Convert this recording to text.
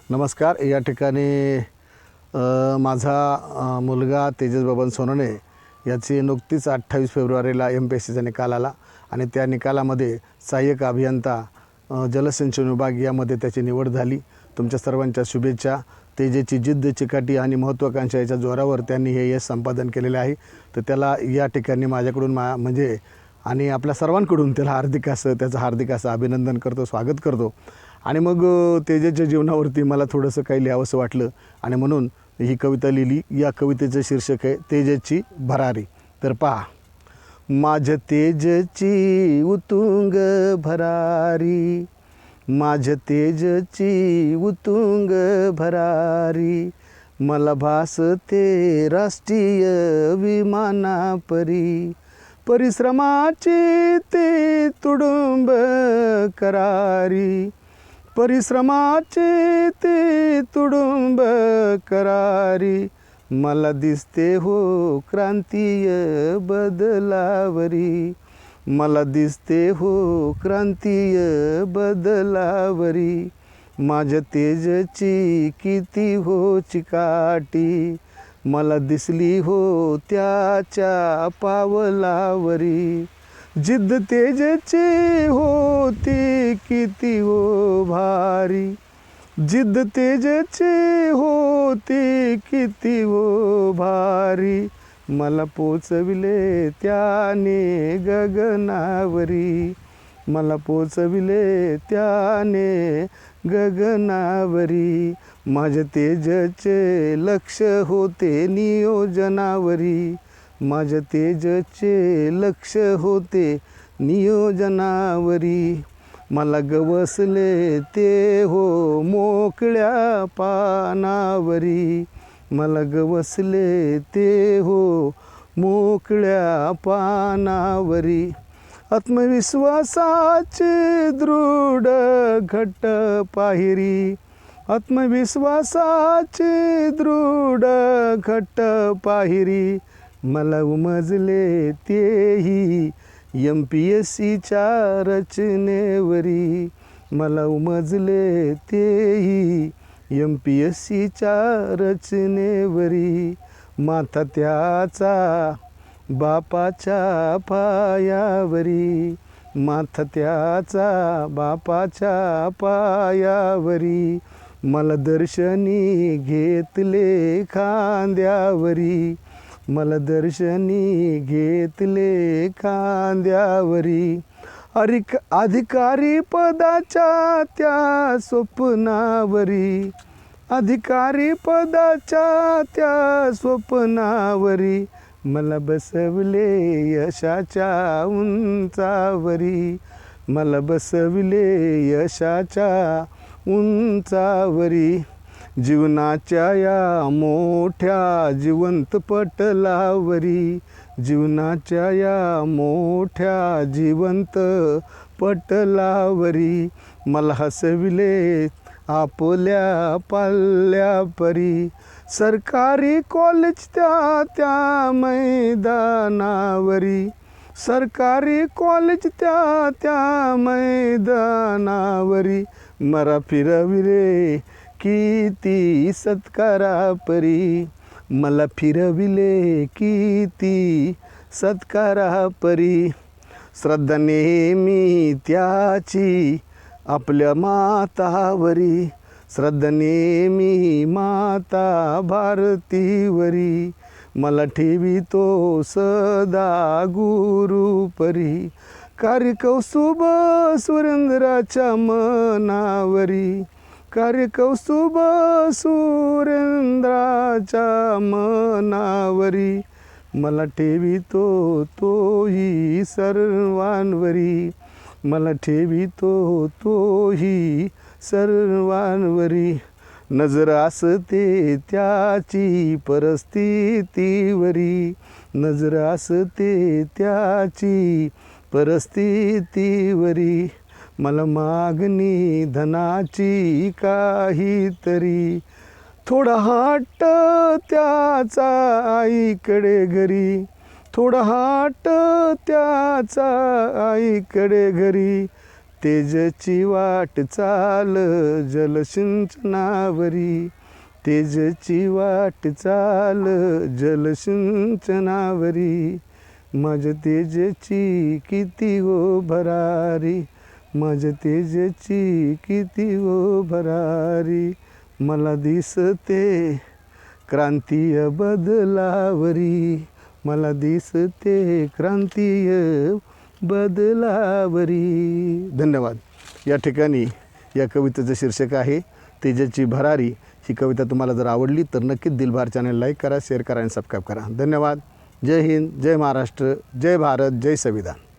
नमस्कार. या ठिकाणी माझा मुलगा तेजस बबन सोनवणे याची नुकतीच 28 फेब्रुवारीला MPSCचा निकाल आला आणि त्या निकालामध्ये सहाय्यक अभियंता जलसिंचन विभाग यामध्ये त्याची निवड झाली. तुमच्या सर्वांच्या शुभेच्छा. तेजेची जिद्द, चिकाटी आणि महत्त्वाकांक्षा याच्या जोरावर त्यांनी हे यश संपादन केलेले आहे. तर त्याला या ठिकाणी माझ्याकडून म्हणजे आणि आपल्या सर्वांकडून त्याला त्याचं हार्दिक असं अभिनंदन करतो, स्वागत करतो. आणि मग तेजेच्या जीवनावरती मला थोडंसं काही लिहावंसं वाटलं आणि म्हणून ही कविता लिहिली. या कवितेचं शीर्षक आहे तेजाची भरारी. तर पहा. माझ्या तेजाची उतुंग भरारी, माझ्या तेजाची उतुंग भरारी, मला भासते राष्ट्रीय विमानापरी, परिश्रमाची ते तुडुंब करारी, परिश्रमाचे ते तुडुंब करारी, मला दिसते हो क्रांतीय बदलावरी, मला दिसते हो क्रांतीय बदलावरी, माझ्या तेजाची किती हो चिकाटी, मला दिसली हो त्याच्या पावलावरी, जिद्द तेजाची होती किती हो भारी, जिद्द तेजाची होती किती हो भारी, मला पोचविले त्याने गगनावरी, मला पोचविले त्याने गगनावरी, माझ्या तेजाचे लक्ष होते नियोजनावरी, माझ्या तेजाचे लक्ष होते नियोजनावरी, मला गवसले ते हो मोकळ्या पानावरी, मला गवसले ते हो मोकळ्या पानावरी, आत्मविश्वासाचे दृढ घट्ट पाहिरी, आत्मविश्वासाचे दृढ घट्ट पाहिरी, मला उमजले तेही MPSCच्या रचनेवरी, मला उमजले तेही MPSCच्या रचनेवरी, माथा त्याचा बापाच्या पायावरी, माथा त्याचा बापाच्या पायावरी, मला दर्शनी घेतले खांद्यावरी, मला दर्शनी घेतले खांद्यावरी, अधिकारी पदाच्या त्या स्वप्नावरी, अधिकारी पदाच्या त्या स्वप्नावरी, मला बसवले यशाच्या उंचावरी, मला बसवले यशाच्या उंचावरी, जीवनाच्या या मोठ्या जिवंत पटलावरी, जीवनाच्या या मोठ्या जिवंत पटलावरी, मला हसविले आपल्या पाल्यापरी, सरकारी कॉलेज त्या मैदानावरी, सरकारी कॉलेज त्या मैदानावरी, मला फिरविले किती सत्कारापरी, मला फिरविले किती सत्कारापरी, श्रद्धा नेहमी त्याची आपल्या मातावरी, श्रद्धा नेहमी माता भारतीवरी, मला ठेवितो सदा गुरुपरी, कार्यकौस्तुभ सुरेंद्राच्या मनावरी, कार्यकौस्तुभ सुरेंद्राच्या मनावरी, मला ठेवितो तोही सर्वांवरी, मला ठेवितो तोही सर्वांवरी, नजर असते त्याची परिस्थितीवरी, नजर असते त्याची परिस्थितीवरी, मला मागणी धनाची काहीतरी, थोडा हट्ट त्याचा आईकडे घरी, थोडा हट्ट त्याचा आईकडे घरी, तेजची वाट चाल जलसिंचनावरी, तेजची वाट चाल जलसिंचनावरी, माझ्या तेजची किती हो भरारी, माझ्या तेजची किती हो भरारी, मला दिसते क्रांतीय बदलावरी, मला दिसते क्रांतीय बदलावरी. धन्यवाद. या ठिकाणी या कवितेचं शीर्षक आहे तेजाची भरारी. ही कविता तुम्हाला जर आवडली तर नक्कीच दिलभार चॅनल लाईक करा, शेअर करा आणि सबस्क्राईब करा. धन्यवाद. जय हिंद, जय महाराष्ट्र, जय भारत, जय संविधान.